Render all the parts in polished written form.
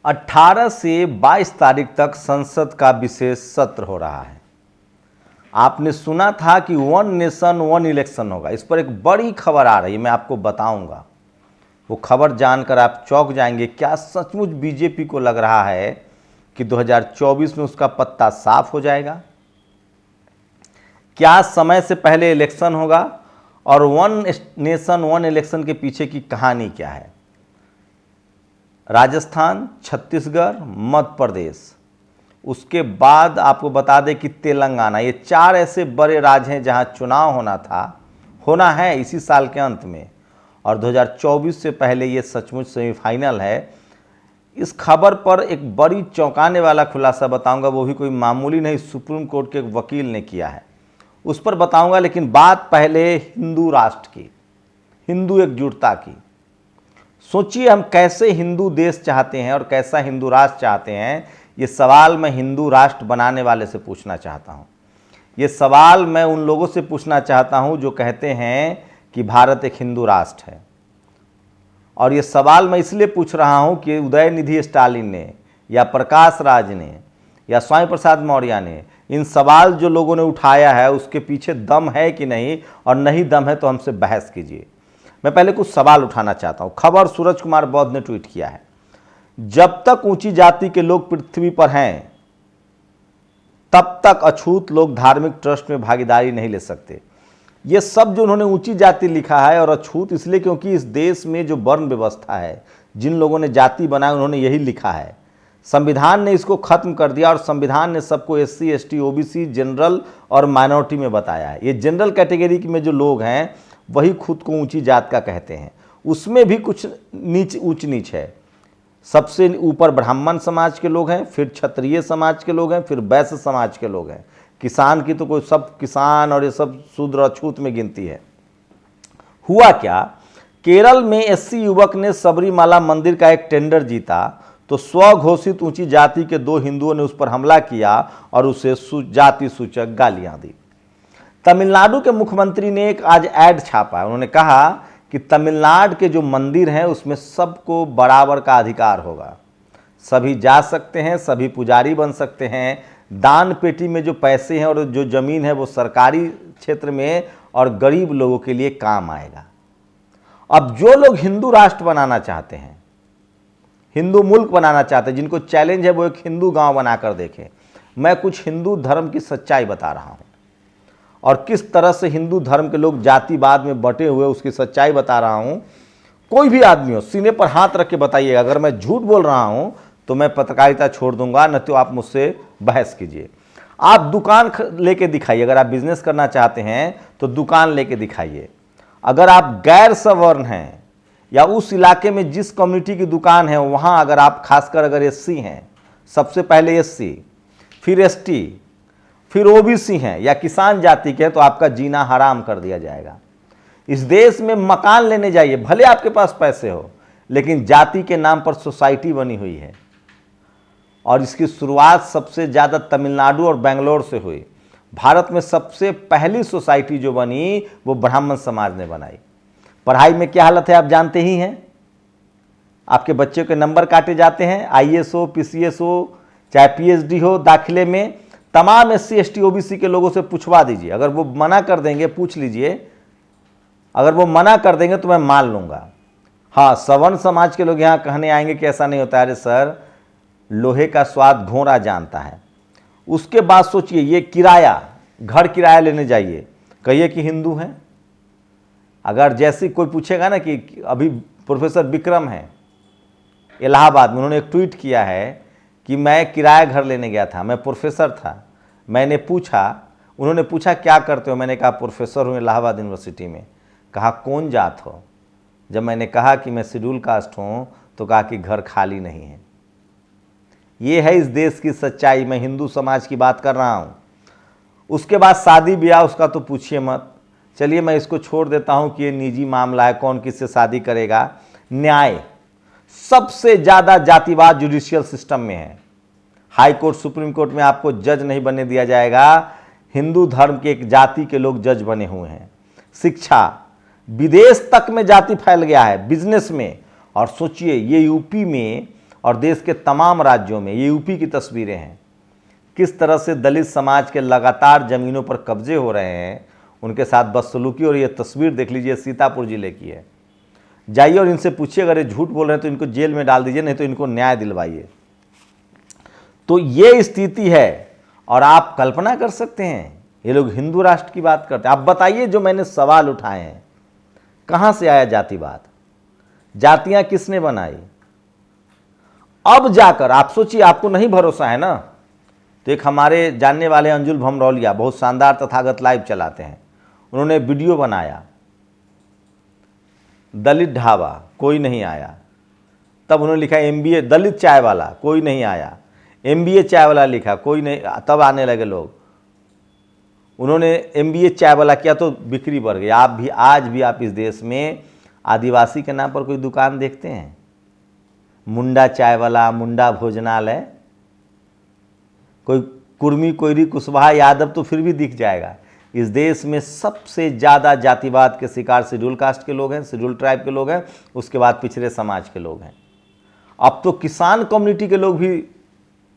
18 से 22 तारीख तक संसद का विशेष सत्र हो रहा है। आपने सुना था कि 1 नेशन 1 इलेक्शन होगा। इस पर एक बड़ी खबर आ रही है, मैं आपको बताऊंगा। वो खबर जानकर आप चौंक जाएंगे। क्या सचमुच बीजेपी को लग रहा है कि 2024 में उसका पत्ता साफ हो जाएगा? क्या समय से पहले इलेक्शन होगा? और 1 नेशन 1 इलेक्शन के पीछे की कहानी क्या है? राजस्थान, छत्तीसगढ़, मध्य प्रदेश, उसके बाद आपको बता दें कि तेलंगाना, ये 4 ऐसे बड़े राज्य हैं जहां चुनाव होना है इसी साल के अंत में। और 2024 से पहले ये सचमुच सेमीफाइनल है। इस खबर पर एक बड़ी चौंकाने वाला खुलासा बताऊंगा, वो भी कोई मामूली नहीं, सुप्रीम कोर्ट के एक वकील ने किया है। उस पर बताऊंगा, लेकिन बात पहले हिंदू राष्ट्र की, हिंदू एकजुटता की। सोचिए, हम कैसे हिंदू देश चाहते हैं और कैसा हिंदू राष्ट्र चाहते हैं। ये सवाल मैं हिंदू राष्ट्र बनाने वाले से पूछना चाहता हूँ। ये सवाल मैं उन लोगों से पूछना चाहता हूँ जो कहते हैं कि भारत एक हिंदू राष्ट्र है। और ये सवाल मैं इसलिए पूछ रहा हूँ कि उदयनिधि स्टालिन ने या प्रकाश राज ने या स्वामी प्रसाद मौर्य ने इन सवाल जो लोगों ने उठाया है उसके पीछे दम है कि नहीं, और नहीं दम है तो हमसे बहस कीजिए। मैं पहले कुछ सवाल उठाना चाहता हूँ। खबर सूरज कुमार बौद्ध ने ट्वीट किया है, जब तक ऊंची जाति के लोग पृथ्वी पर हैं तब तक अछूत लोग धार्मिक ट्रस्ट में भागीदारी नहीं ले सकते। ये सब जो उन्होंने ऊंची जाति लिखा है, और अछूत इसलिए क्योंकि इस देश में जो वर्ण व्यवस्था है, जिन लोगों ने जाति बनाया उन्होंने यही लिखा है। संविधान ने इसको खत्म कर दिया और संविधान ने सबको SC ST OBC जनरल और माइनॉरिटी में बताया है। ये जनरल कैटेगरी में जो लोग हैं वही खुद को ऊंची जात का कहते हैं। उसमें भी कुछ ऊंच नीच है। सबसे ऊपर ब्राह्मण समाज के लोग हैं, फिर क्षत्रिय समाज के लोग हैं, फिर वैश्य समाज के लोग हैं। किसान की तो कोई, सब किसान और ये सब शूद्र अछूत में गिनती है। हुआ क्या, केरल में SC युवक ने सबरीमाला मंदिर का एक टेंडर जीता तो स्वघोषित ऊंची जाति के 2 हिंदुओं ने उस पर हमला किया और उसे जाति सूचक गालियां दी। तमिलनाडु के मुख्यमंत्री ने एक आज ऐड छापा। उन्होंने कहा कि तमिलनाडु के जो मंदिर हैं उसमें सबको बराबर का अधिकार होगा, सभी जा सकते हैं, सभी पुजारी बन सकते हैं। दान पेटी में जो पैसे हैं और जो जमीन है वो सरकारी क्षेत्र में और गरीब लोगों के लिए काम आएगा। अब जो लोग हिंदू राष्ट्र बनाना चाहते हैं, हिंदू मुल्क बनाना चाहते हैं, जिनको चैलेंज है वो एक हिंदू गांव बनाकर देखें। मैं कुछ हिंदू धर्म की सच्चाई बता रहा हूं और किस तरह से हिंदू धर्म के लोग जातिवाद में बटे हुए उसकी सच्चाई बता रहा हूं। कोई भी आदमी हो, सीने पर हाथ रख के बताइएगा। अगर मैं झूठ बोल रहा हूं तो मैं पत्रकारिता छोड़ दूंगा, न तो आप मुझसे बहस कीजिए। आप दुकान लेके दिखाइए। अगर आप बिजनेस करना चाहते हैं तो दुकान लेके दिखाइए। अगर आप गैर सवर्ण हैं या उस इलाके में जिस कम्युनिटी की दुकान है वहां अगर आप, खासकर अगर SC हैं, सबसे पहले SC, फिर ST, फिर OBC हैं या किसान जाति के हैं, तो आपका जीना हराम कर दिया जाएगा। इस देश में मकान लेने जाइए, भले आपके पास पैसे हो, लेकिन जाति के नाम पर सोसाइटी बनी हुई है। और इसकी शुरुआत सबसे ज़्यादा तमिलनाडु और बेंगलोर से हुई। भारत में सबसे पहली सोसाइटी जो बनी वो ब्राह्मण समाज ने बनाई। पढ़ाई में क्या हालत है आप जानते ही हैं। आपके बच्चे के नंबर काटे जाते हैं, IAS हो, PCS हो, चाहे PhD हो, दाखिले में तमाम SC ST OBC के लोगों से पूछवा दीजिए। अगर वो मना कर देंगे, पूछ लीजिए, अगर वो मना कर देंगे तो मैं मान लूँगा। हाँ, सवर्ण समाज के लोग यहाँ कहने आएंगे कि ऐसा नहीं होता। अरे सर, लोहे का स्वाद घोड़ा जानता है। उसके बाद सोचिए, ये किराया, घर किराया लेने जाइए, कहिए कि हिंदू हैं। अगर जैसे कोई पूछेगा ना कि अभी प्रोफेसर विक्रम हैं इलाहाबाद में, उन्होंने एक ट्वीट किया है कि मैं किराया घर लेने गया था, मैं प्रोफेसर था, मैंने पूछा, उन्होंने पूछा क्या करते हो, मैंने कहा प्रोफेसर हूँ इलाहाबाद यूनिवर्सिटी में। कहा कौन जात हो? जब मैंने कहा कि मैं शेड्यूल कास्ट हूँ तो कहा कि घर खाली नहीं है। ये है इस देश की सच्चाई। मैं हिंदू समाज की बात कर रहा हूँ। उसके बाद शादी ब्याह, उसका तो पूछिए मत। चलिए मैं इसको छोड़ देता हूँ कि ये निजी मामला है, कौन किससे शादी करेगा। न्याय, सबसे ज़्यादा जातिवाद जुडिशियल सिस्टम में है। हाई कोर्ट, सुप्रीम कोर्ट में आपको जज नहीं बनने दिया जाएगा। हिंदू धर्म के एक जाति के लोग जज बने हुए हैं। शिक्षा, विदेश तक में जाति फैल गया है, बिजनेस में। और सोचिए, ये यूपी में और देश के तमाम राज्यों में, ये यूपी की तस्वीरें हैं, किस तरह से दलित समाज के लगातार ज़मीनों पर कब्जे हो रहे हैं, उनके साथ बदसलूकी। और ये तस्वीर देख लीजिए, सीतापुर जिले की है। जाइए और इनसे पूछिए, अगर ये झूठ बोल रहे हैं तो इनको जेल में डाल दीजिए, नहीं तो इनको न्याय दिलवाइए। तो ये स्थिति है। और आप कल्पना कर सकते हैं, ये लोग हिंदू राष्ट्र की बात करते हैं। आप बताइए, जो मैंने सवाल उठाए हैं, कहाँ से आया जातिवाद? जातियां किसने बनाई? अब जाकर आप सोचिए, आपको नहीं भरोसा है ना, तो एक हमारे जानने वाले अंजुल भमरौलिया बहुत शानदार तथागत लाइव चलाते हैं, उन्होंने वीडियो बनाया, दलित ढाबा, कोई नहीं आया। तब उन्होंने लिखा MBA दलित चाय वाला, कोई नहीं आया। MBA चाय वाला लिखा, कोई नहीं। तब आने लगे लोग। उन्होंने MBA चाय वाला किया तो बिक्री बढ़ गई। आप भी, आज भी आप इस देश में आदिवासी के नाम पर कोई दुकान देखते हैं? मुंडा चाय वाला, मुंडा भोजनालय, कोई कुर्मी, कोयरी, कुशवाहा, यादव तो फिर भी दिख जाएगा। इस देश में सबसे ज़्यादा जातिवाद के शिकार शेड्यूल कास्ट के लोग हैं, शेड्यूल ट्राइब के लोग हैं, उसके बाद पिछड़े समाज के लोग हैं। अब तो किसान कम्युनिटी के लोग भी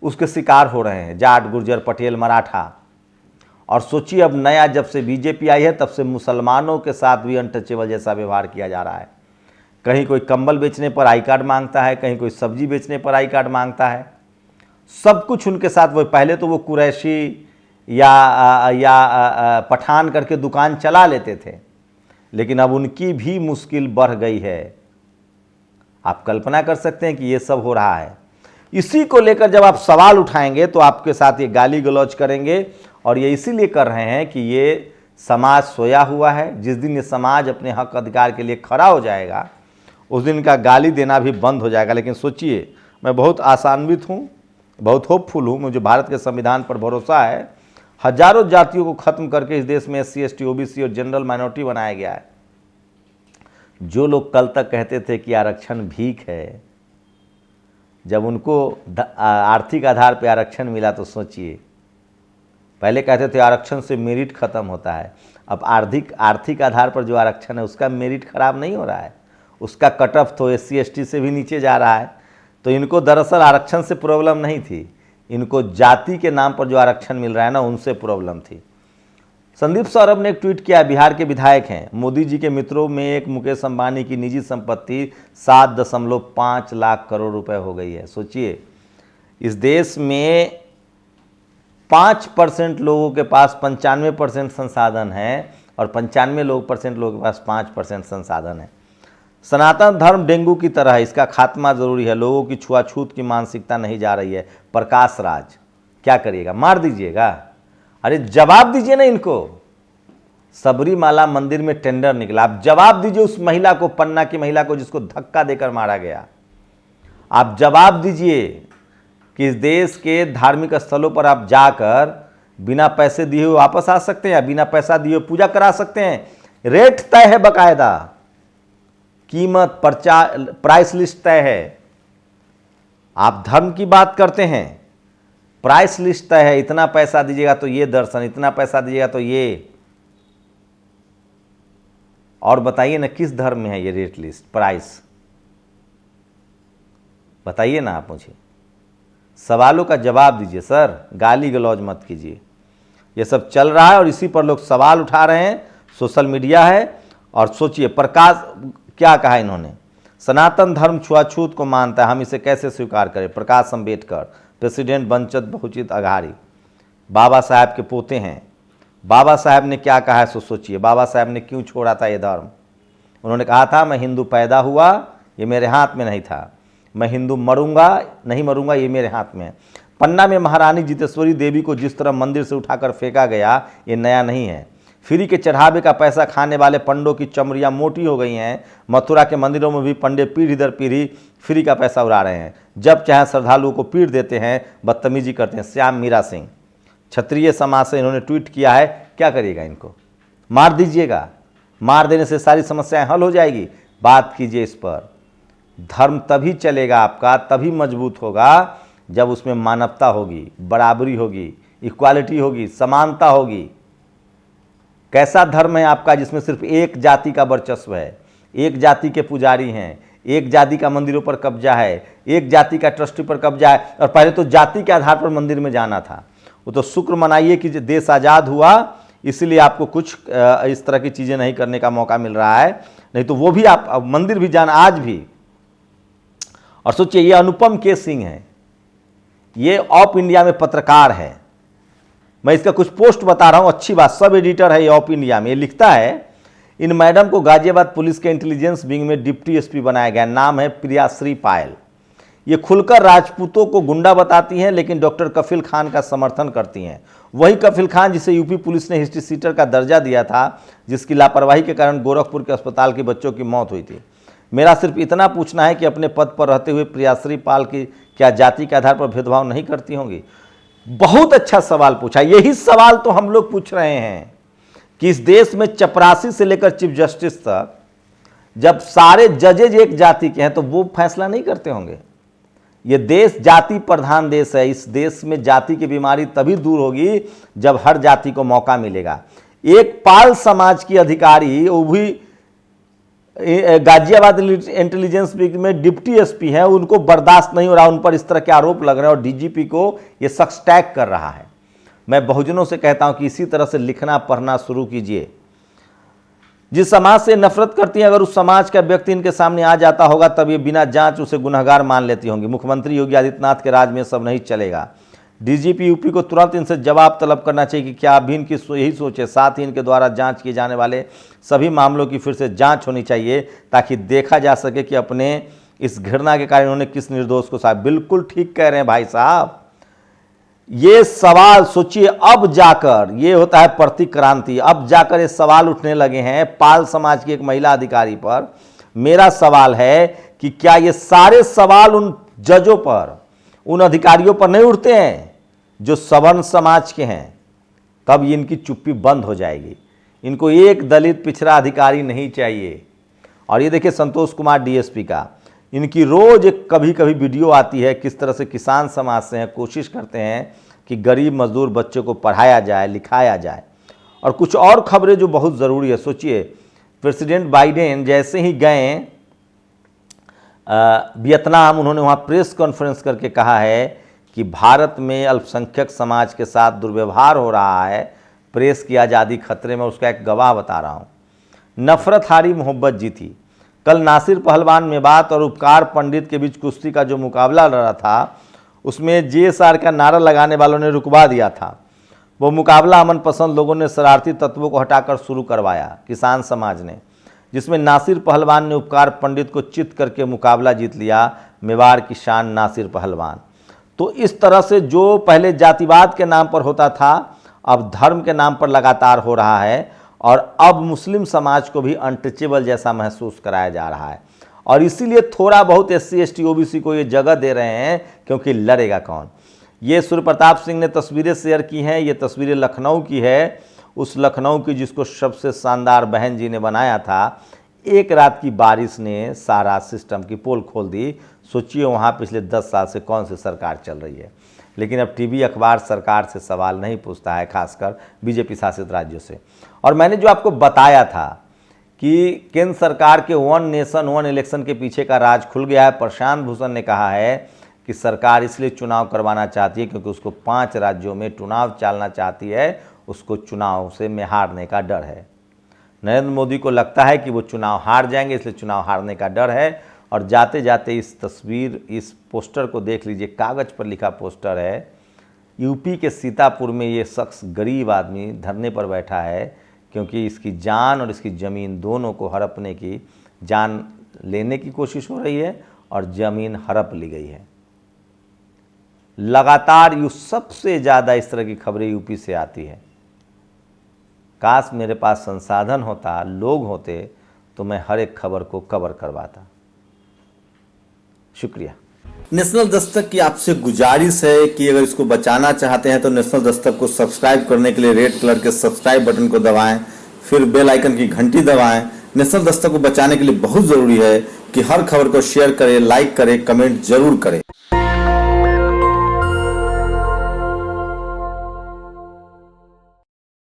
उसके शिकार हो रहे हैं, जाट, गुर्जर, पटेल, मराठा। और सोचिए, अब नया जब से बीजेपी आई है तब से मुसलमानों के साथ भी अनटचेबल जैसा व्यवहार किया जा रहा है। कहीं कोई कंबल बेचने पर आई कार्ड मांगता है, कहीं कोई सब्जी बेचने पर आई कार्ड मांगता है। सब कुछ उनके साथ। वो पहले तो वो कुरैशी या पठान करके दुकान चला लेते थे, लेकिन अब उनकी भी मुश्किल बढ़ गई है। आप कल्पना कर सकते हैं कि ये सब हो रहा है। इसी को लेकर जब आप सवाल उठाएंगे तो आपके साथ ये गाली गलौज करेंगे, और ये इसीलिए कर रहे हैं कि ये समाज सोया हुआ है। जिस दिन ये समाज अपने हक अधिकार के लिए खड़ा हो जाएगा, उस दिन का गाली देना भी बंद हो जाएगा। लेकिन सोचिए, मैं बहुत आशान्वित हूँ, बहुत होपफुल हूँ, मुझे भारत के संविधान पर भरोसा है। हजारों जातियों को खत्म करके इस देश में SC, ST, OBC और जनरल माइनॉरिटी बनाया गया है। जो लोग कल तक कहते थे कि आरक्षण भीख है, जब उनको आर्थिक आधार पर आरक्षण मिला तो सोचिए, पहले कहते थे आरक्षण से मेरिट खत्म होता है, अब आर्थिक आधार पर जो आरक्षण है उसका मेरिट खराब नहीं हो रहा है, उसका कट ऑफ तो SC, ST से भी नीचे जा रहा है। तो इनको दरअसल आरक्षण से प्रॉब्लम नहीं थी, इनको जाति के नाम पर जो आरक्षण मिल रहा है ना, उनसे प्रॉब्लम थी। संदीप सौरभ ने एक ट्वीट किया, बिहार के विधायक हैं, मोदी जी के मित्रों में एक मुकेश अंबानी की निजी संपत्ति 7.5 लाख करोड़ रुपए हो गई है। सोचिए, इस देश में 5% लोगों के पास 95% संसाधन है, और 95% लोगों के पास 5% संसाधन है। सनातन धर्म डेंगू की तरह है, इसका खात्मा जरूरी है। लोगों की छुआछूत की मानसिकता नहीं जा रही है। प्रकाश राज, क्या करिएगा? मार दीजिएगा? अरे जवाब दीजिए ना इनको। सबरीमाला मंदिर में टेंडर निकला, आप जवाब दीजिए उस महिला को, पन्ना की महिला को जिसको धक्का देकर मारा गया। आप जवाब दीजिए कि इस देश के धार्मिक स्थलों पर आप जाकर बिना पैसे दिए हुए वापस आ सकते हैं, या बिना पैसा दिए हुए पूजा करा सकते हैं। रेट तय है, बकायदा कीमत, प्राइस लिस्ट तय है। आप धर्म की बात करते हैं, प्राइस लिस्ट तय है, इतना पैसा दीजिएगा तो ये दर्शन, इतना पैसा दीजिएगा तो ये। और बताइए ना, किस धर्म में है ये रेट लिस्ट, प्राइस? बताइए ना आप मुझे। सवालों का जवाब दीजिए सर, गाली गलौज मत कीजिए। ये सब चल रहा है और इसी पर लोग सवाल उठा रहे हैं, सोशल मीडिया है। और सोचिए, प्रकाश क्या कहा इन्होंने, सनातन धर्म छुआछूत को मानता है, हम इसे कैसे स्वीकार करें। प्रकाश अंबेडकर, प्रेसिडेंट वंचित बहुचित अघाड़ी, बाबा साहब के पोते हैं। बाबा साहब ने क्या कहा है सो सोचिए, बाबा साहब ने क्यों छोड़ा था ये धर्म। उन्होंने कहा था, मैं हिंदू पैदा हुआ, ये मेरे हाथ में नहीं था, मैं हिंदू मरूंगा नहीं मरूंगा, ये मेरे हाथ में है। पन्ना में महारानी जितेश्वरी देवी को जिस तरह मंदिर से उठाकर फेंका गया, ये नया नहीं है। फ्री के चढ़ावे का पैसा खाने वाले पंडों की चमड़ियाँ मोटी हो गई हैं। मथुरा के मंदिरों में भी पंडे पीढ़ी दर पीढ़ी फ्री का पैसा उड़ा रहे हैं। जब चाहे श्रद्धालुओं को पीट देते हैं, बदतमीजी करते हैं। श्याम मीरा सिंह, क्षत्रिय समाज से इन्होंने ट्वीट किया है, क्या करिएगा इनको? मार दीजिएगा, मार देने से सारी समस्याएं हल हो जाएगी। बात कीजिए इस पर। धर्म तभी चलेगा आपका, तभी मजबूत होगा जब उसमें मानवता होगी, बराबरी होगी, इक्वालिटी होगी, समानता होगी। कैसा धर्म है आपका जिसमें सिर्फ एक जाति का वर्चस्व है, एक जाति के पुजारी हैं, एक जाति का मंदिरों पर कब्जा है, एक जाति का ट्रस्टी पर कब्जा है, और पहले तो जाति के आधार पर मंदिर में जाना था। वो तो शुक्र मनाइए कि देश आज़ाद हुआ, इसलिए आपको कुछ इस तरह की चीज़ें नहीं करने का मौका मिल रहा है, नहीं तो वो भी आप मंदिर भी जाना आज भी। और सोचिए, ये अनुपम के सिंह है, ये ऑफ इंडिया में पत्रकार है, मैं इसका कुछ पोस्ट बता रहा हूँ, अच्छी बात, सब एडिटर है ये ऑफ इंडिया में। ये लिखता है, इन मैडम को गाजियाबाद पुलिस के इंटेलिजेंस विंग में डिप्टी एसपी बनाया गया, नाम है प्रियाश्री पायल। ये खुलकर राजपूतों को गुंडा बताती हैं, लेकिन डॉक्टर कफिल खान का समर्थन करती हैं। वही कफिल खान जिसे यूपी पुलिस ने हिस्ट्री सीटर का दर्जा दिया था, जिसकी लापरवाही के कारण गोरखपुर के अस्पताल के बच्चों की मौत हुई थी। मेरा सिर्फ इतना पूछना है कि अपने पद पर रहते हुए प्रियाश्री पाल की क्या जाति के आधार पर भेदभाव नहीं करती होंगी? बहुत अच्छा सवाल पूछा। यही सवाल तो हम लोग पूछ रहे हैं कि इस देश में चपरासी से लेकर चीफ जस्टिस तक जब सारे जजेज एक जाति के हैं तो वो फैसला नहीं करते होंगे? ये देश जाति प्रधान देश है। इस देश में जाति की बीमारी तभी दूर होगी जब हर जाति को मौका मिलेगा। एक पाल समाज की अधिकारी, वो भी गाजियाबाद इंटेलिजेंस विंग में डिप्टी एसपी हैं, उनको बर्दाश्त नहीं हो रहा, उन पर इस तरह के आरोप लग रहे हैं और डीजीपी को ये शख्स टैग कर रहा है। मैं बहुजनों से कहता हूं कि इसी तरह से लिखना पढ़ना शुरू कीजिए। जिस समाज से नफरत करती हैं, अगर उस समाज का व्यक्ति इनके सामने आ जाता होगा तब ये बिना जांच उसे गुनहगार मान लेती होंगी। मुख्यमंत्री योगी आदित्यनाथ के राज में सब नहीं चलेगा। डीजीपी यूपी को तुरंत इनसे जवाब तलब करना चाहिए कि क्या अभी इनकी यही सोचे। साथ ही इनके द्वारा जांच किए जाने वाले सभी मामलों की फिर से जांच होनी चाहिए, ताकि देखा जा सके कि अपने इस घृणा के कारण उन्होंने किस निर्दोष को साथ। बिल्कुल ठीक कह रहे हैं भाई साहब। ये सवाल सोचिए, अब जाकर ये होता है प्रतिक्रांति, अब जाकर ये सवाल उठने लगे हैं पाल समाज की एक महिला अधिकारी पर। मेरा सवाल है कि क्या ये सारे सवाल उन जजों पर, उन अधिकारियों पर नहीं उठते हैं जो सवर्ण समाज के हैं? तब इनकी चुप्पी बंद हो जाएगी। इनको एक दलित पिछड़ा अधिकारी नहीं चाहिए। और ये देखिए संतोष कुमार डीएसपी का, इनकी रोज एक कभी कभी वीडियो आती है, किस तरह से किसान समाज से हैं, कोशिश करते हैं कि गरीब मजदूर बच्चों को पढ़ाया जाए, लिखाया जाए। और कुछ और खबरें जो बहुत ज़रूरी है। सोचिए, प्रेसिडेंट बाइडेन जैसे ही गए वियतनाम, उन्होंने वहाँ प्रेस कॉन्फ्रेंस करके कहा है कि भारत में अल्पसंख्यक समाज के साथ दुर्व्यवहार हो रहा है, प्रेस की आज़ादी खतरे में। उसका एक गवाह बता रहा हूँ। नफरत हारी मोहब्बत जीती। कल नासिर पहलवान मेवात और उपकार पंडित के बीच कुश्ती का जो मुकाबला लड़ा था, उसमें जेएसआर का नारा लगाने वालों ने रुकवा दिया था। वो मुकाबला अमन पसंद लोगों ने शरारती तत्वों को हटाकर शुरू करवाया, किसान समाज ने, जिसमें नासिर पहलवान ने उपकार पंडित को चित करके मुकाबला जीत लिया। मेवाड़ की शान नासिर पहलवान। तो इस तरह से जो पहले जातिवाद के नाम पर होता था, अब धर्म के नाम पर लगातार हो रहा है। और अब मुस्लिम समाज को भी अनटचेबल जैसा महसूस कराया जा रहा है। और इसीलिए थोड़ा बहुत SC ST OBC को ये जगह दे रहे हैं, क्योंकि लड़ेगा कौन। ये सूर्य प्रताप सिंह ने तस्वीरें शेयर की हैं। ये तस्वीरें लखनऊ की है, उस लखनऊ की जिसको सबसे शानदार बहन जी ने बनाया था। एक रात की बारिश ने सारा सिस्टम की पोल खोल दी। सोचिए वहाँ पिछले 10 साल से कौन सी सरकार चल रही है। लेकिन अब टीवी अखबार सरकार से सवाल नहीं पूछता है, खासकर बीजेपी शासित राज्यों से। और मैंने जो आपको बताया था कि केंद्र सरकार के वन नेशन वन इलेक्शन के पीछे का राज खुल गया है। प्रशांत भूषण ने कहा है कि सरकार इसलिए चुनाव करवाना चाहती है क्योंकि उसको 5 राज्यों में चुनाव चलना चाहती है, उसको चुनाव से में हारने का डर है। नरेंद्र मोदी को लगता है कि वो चुनाव हार जाएंगे, इसलिए चुनाव हारने का डर है। और जाते जाते इस तस्वीर, इस पोस्टर को देख लीजिए, कागज़ पर लिखा पोस्टर है। यूपी के सीतापुर में ये शख्स, गरीब आदमी, धरने पर बैठा है क्योंकि इसकी जान और इसकी ज़मीन दोनों को हड़पने की, जान लेने की कोशिश हो रही है और ज़मीन हड़प ली गई है। लगातार सबसे ज़्यादा इस तरह की खबरें यूपी से आती है। काश मेरे पास संसाधन होता, लोग होते, तो मैं हर एक खबर को कवर करवाता। शुक्रिया। नेशनल दस्तक की आपसे गुजारिश है कि अगर इसको बचाना चाहते हैं तो नेशनल दस्तक को सब्सक्राइब करने के लिए रेड कलर के सब्सक्राइब बटन को दबाएं, फिर बेल आइकन की घंटी दबाएं। नेशनल दस्तक को बचाने के लिए बहुत जरूरी है कि हर खबर को शेयर करें, लाइक करें, कमेंट जरूर करें।